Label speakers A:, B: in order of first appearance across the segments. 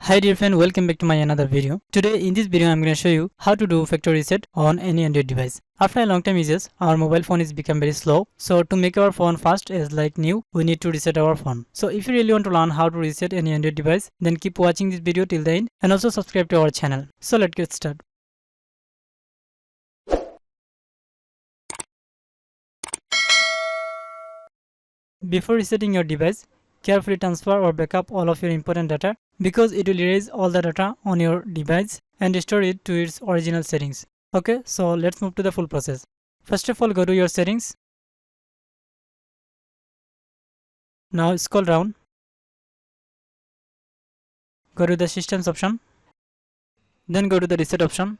A: Hi dear friend, welcome back to my another video. Today in this video I'm going to show you how to do factory reset on any Android device. After a long time uses, our mobile phone is become very slow. So to make our phone fast as like new, we need to reset our phone. So if you really want to learn how to reset any Android device, then keep watching this video till the end and also subscribe to our channel. So let's get started. Before resetting your device, carefully transfer or backup all of your important data because it will erase all the data on your device and restore it to its original settings. Okay, so let's move to the full process. First of all, go to your settings. Now scroll down. Go to the systems option. Then go to the reset option.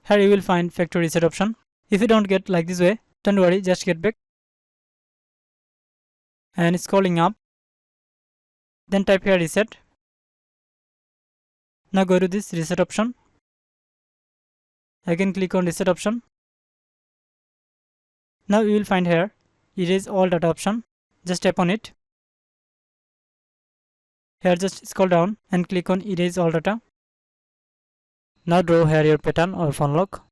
A: Here you will find factory reset option. If you don't get like this way, don't worry, just get back. And scrolling up, then type here reset. Now go to this reset option. Again click on reset option. Now you will find here erase all data option. Just tap on it. Here just scroll down and click on erase all data. Now draw here your pattern or phone lock.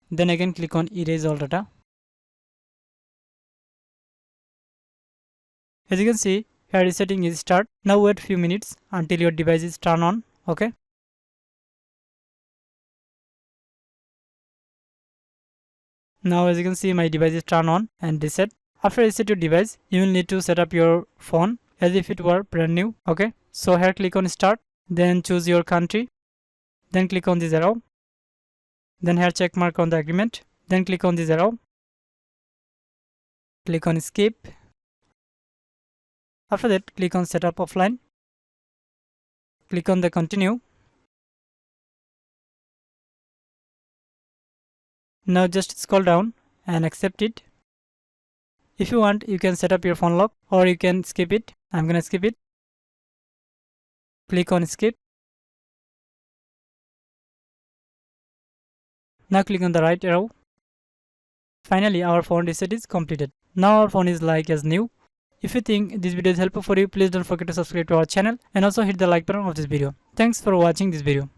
A: Then again click on erase all data. As you can see, here resetting is start. Now wait few minutes until your device is turned on. Okay. Now as you can see, my device is turned on and reset. After reset your device, you will need to set up your phone as if it were brand new. Okay. So here click on start. Then choose your country. Then click on this arrow. Then here check mark on the agreement. Then click on this arrow. Click on skip. After that, click on setup offline. Click on the continue. Now just scroll down and accept it. If you want, you can set up your phone lock or you can skip it. I'm gonna skip it. Click on skip. Now click on the right arrow. Finally, our phone reset is completed. Now our phone is like as new. If you think this video is helpful for you, please don't forget to subscribe to our channel and also hit the like button of this video. Thanks for watching this video.